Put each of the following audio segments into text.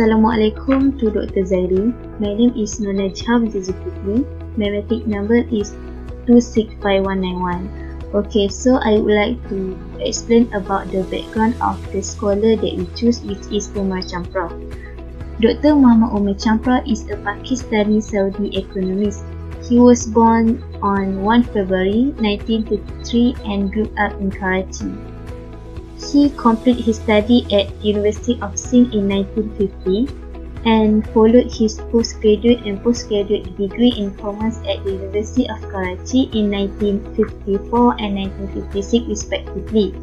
Assalamualaikum to Dr. Zairi. My name is Nornajihah Zulkifli. My matric number is 265191. Okay, so I would like to explain about the background of the scholar that we choose, which is Umar CHAPRA. Dr. Muhammad Umar CHAPRA is a Pakistani Saudi economist. He was born on 1 February 1933 and grew up in Karachi. He completed his study at University of Sindh in 1950 and followed his postgraduate and postgraduate degree in commerce at the University of Karachi in 1954 and 1956 respectively.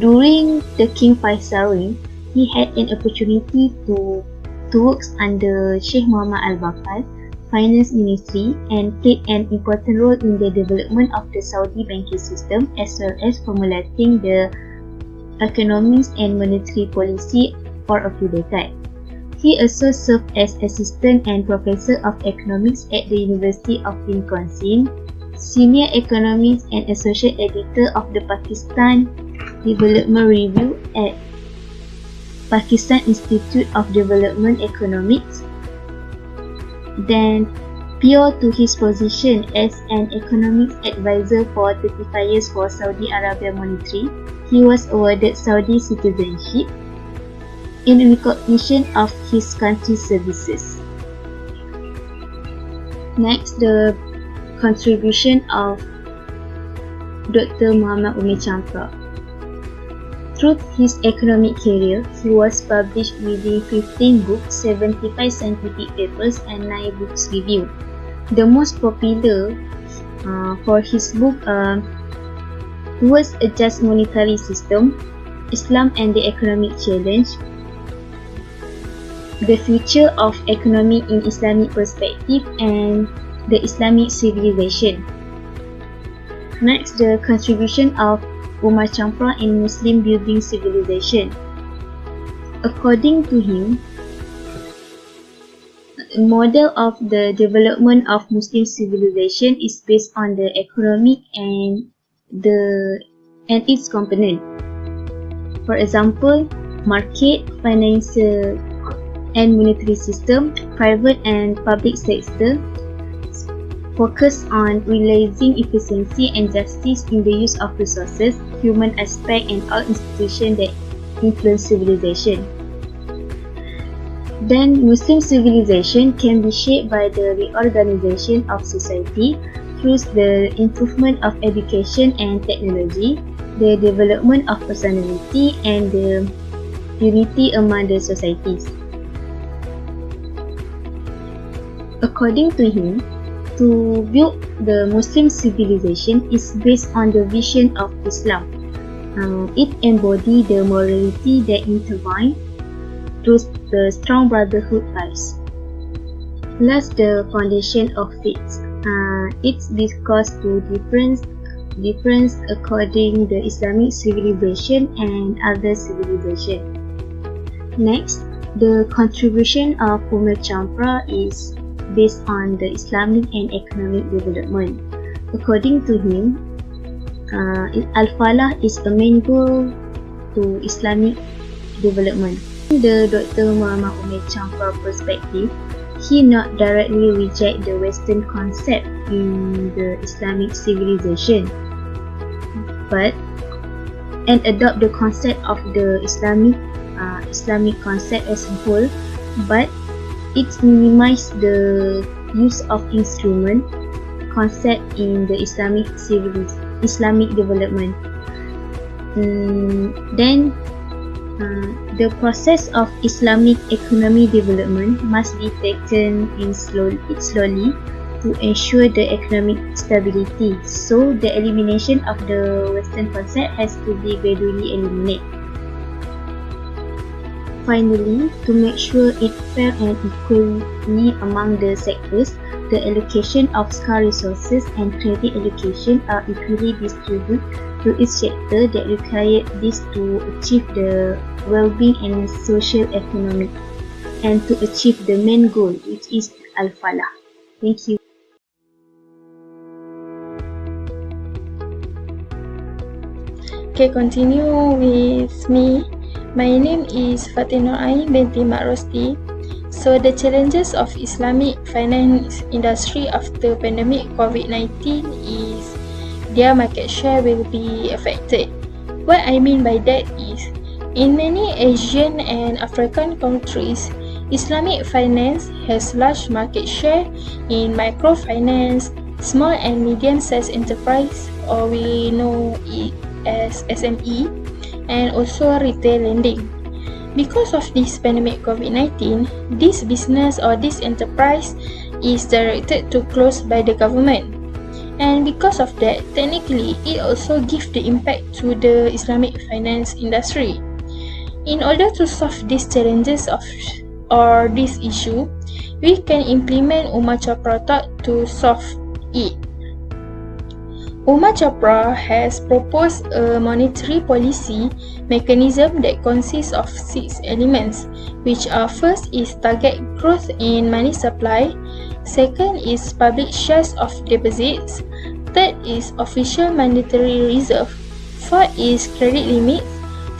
During the King Faisal reign, he had an opportunity to work under Sheikh Muhammad Al-Bakar Finance Ministry and played an important role in the development of the Saudi banking system as well as formulating the economics and monetary policy for a few decades. He also served as assistant and professor of economics at the University of Wisconsin, senior economist and associate editor of the Pakistan Development Review at Pakistan Institute of Development Economics. Then, prior to his position as an economics advisor for 35 years for Saudi Arabia Monetary, he was awarded Saudi citizenship in recognition of his country's services. Next, the contribution of Dr. Muhammad Umar CHAPRA. Through his economic career, he was published within 15 books, 75 scientific papers and 9 books review. The most popular for his book Towards a Just Monetary System, Islam and the Economic Challenge, The Future of Economy in Islamic Perspective, and The Islamic Civilization. Next, the contribution of Umar CHAPRA in Muslim Building Civilization. According to him, the model of the development of Muslim civilization is based on the economic and its component. For example, market, financial and monetary system, private and public sector, focus on realizing efficiency and justice in the use of resources, human aspect and all institutions that influence civilization. Then, Muslim civilization can be shaped by the reorganization of society through the improvement of education and technology, the development of personality and the unity among the societies. According to him, to build the Muslim civilization is based on the vision of Islam. It embodies the morality that intertwine through the strong brotherhood ties. Last, the foundation of faith. It's discussed to difference according the Islamic civilization and other civilization. Next, the contribution of Umar CHAPRA is based on the Islamic and economic development. According to him, Al-Falah is a main goal to Islamic development. In the Dr. Muhammad Umar CHAPRA perspective, he not directly reject the Western concept in the Islamic civilization, but and adopt the concept of the Islamic concept as a whole, but it minimizes the use of instrument concept in the Islamic development. Then, the process of Islamic economy development must be taken in slowly to ensure the economic stability. So, the elimination of the Western concept has to be gradually eliminated. Finally, to make sure it fair and equally among the sectors, the allocation of scarce resources and credit allocation are equally distributed to each sector that require this to achieve the well-being and social economic and to achieve the main goal, which is Al-Falah. Thank you. Okay, continue with me. My name is Fatin Nur Ain, binti Mohd Rosdi. So the challenges of Islamic finance industry after pandemic COVID-19 is their market share will be affected. What I mean by that is, in many Asian and African countries, Islamic finance has large market share in microfinance, small and medium-sized enterprise, or we know it as SME, and also retail lending. Because of this pandemic COVID-19, this business or this enterprise is directed to close by the government. And because of that, technically, it also gives the impact to the Islamic finance industry. In order to solve these challenges or this issue, we can implement UMAR CHAPRA to solve it. UMAR CHAPRA has proposed a monetary policy mechanism that consists of 6 elements, which are: first is target growth in money supply, second is public shares of deposits, third is official mandatory reserve, fourth is credit limits,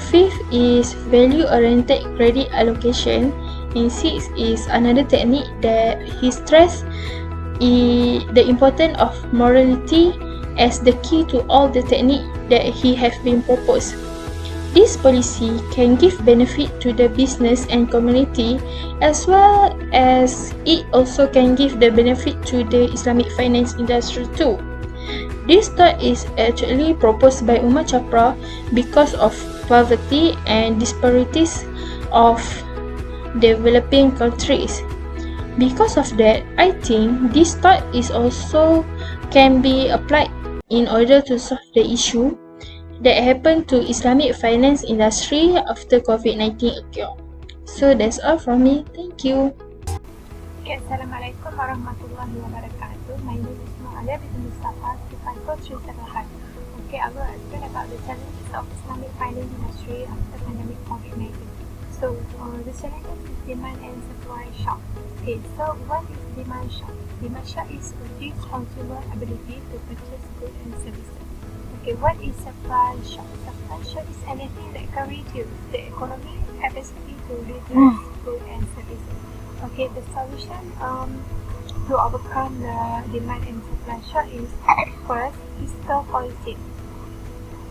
fifth is value-oriented credit allocation, and sixth is another technique that he stressed the importance of morality as the key to all the technique that he have been proposed. This policy can give benefit to the business and community, as well as it also can give the benefit to the Islamic finance industry too. This thought is actually proposed by UMAR CHAPRA because of poverty and disparities of developing countries. Because of that, I think this thought is also can be applied in order to solve the issue that happened to Islamic finance industry after COVID-19 occurred. So that's all from me. Thank you. Okay, Assalamualaikum warahmatullahi wabarakatuh. My name is Nur Alya binti Mustafa, Nurfarahain. Okay, I will explain about the challenges of Islamic finance industry after pandemic COVID-19. So, the challenges is demand and supply shock. Okay, so what is demand shock? Demand shock is reduced consumer ability to purchase goods and services. Okay, what is supply shock? Supply shock is anything that can reduce the economic capacity to reduce goods and services. Okay, the solution to overcome the demand and supply shock is first fiscal policy.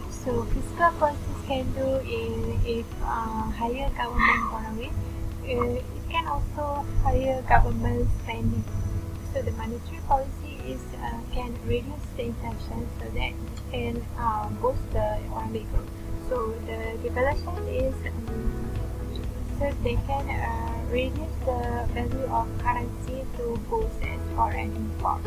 So fiscal policies can do if higher government borrowing. It can also higher government spending. So the monetary policy is can reduce the inflation so that can boost the economic growth. So the devaluation is so they can reduce the value of currency to boost export and import.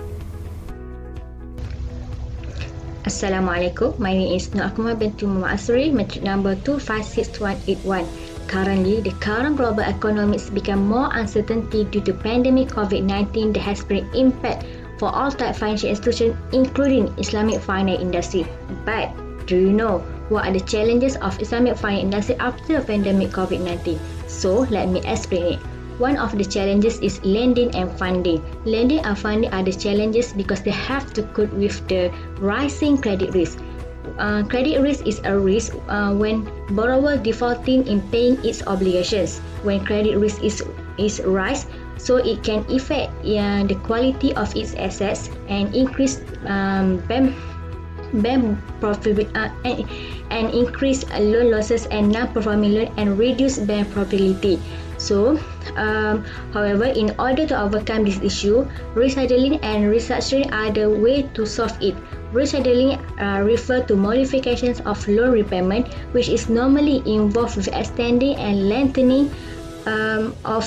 Assalamualaikum. My name is Nur Akma binti Mohd Aseri, metric number 256181. Currently, the current global economics become more uncertainty due to pandemic COVID-19 that has bring impact for all type financial institutions, including Islamic finance industry. But do you know what are the challenges of Islamic finance industry after pandemic COVID-19? So let me explain it. One of the challenges is lending and funding. Lending and funding are the challenges because they have to cope with the rising credit risk. Credit risk is a risk when borrower defaulting in paying its obligations. When credit risk is rise, so it can affect the quality of its assets and increase bank profit and increase loan losses and non-performing loan and reduce bank profitability. So, however, in order to overcome this issue, rescheduling and restructuring are the way to solve it. Rescheduling refer to modifications of loan repayment, which is normally involved with extending and lengthening of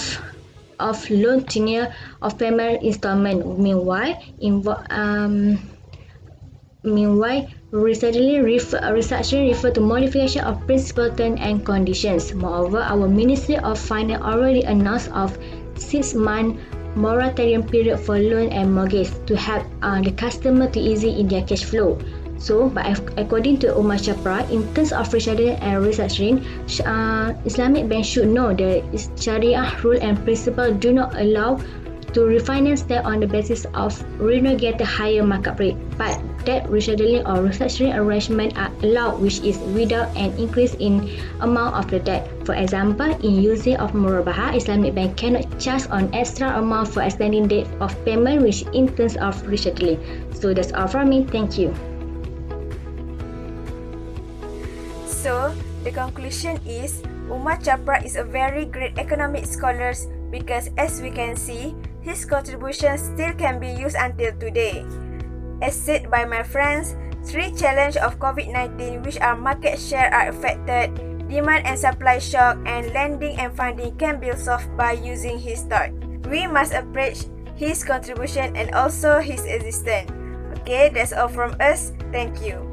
loan tenure of payment installment. Meanwhile, restructuring refer to modification of principal terms and conditions. Moreover, our Ministry of Finance already announced of 6-month moratorium period for loan and mortgage to help the customer to easy in their cash flow. So, but according to UMAR CHAPRA, in terms of rescheduling and restructuring, Islamic banks should know the Sharia rule and principle do not allow to refinance debt on the basis of renegotiated higher markup rate. But debt rescheduling or restructuring arrangement are allowed, which is without an increase in amount of the debt. For example, in usage of murabahah, Islamic bank cannot charge on extra amount for extending date of payment, which in terms of rescheduling. So that's all from me. Thank you. So, the conclusion is UMAR CHAPRA is a very great economic scholar because as we can see, his contribution still can be used until today. As said by my friends, 3 challenges of COVID-19 which are market share are affected, demand and supply shock, and lending and funding can be solved by using his thought. We must appreciate his contribution and also his existence. Okay, that's all from us. Thank you.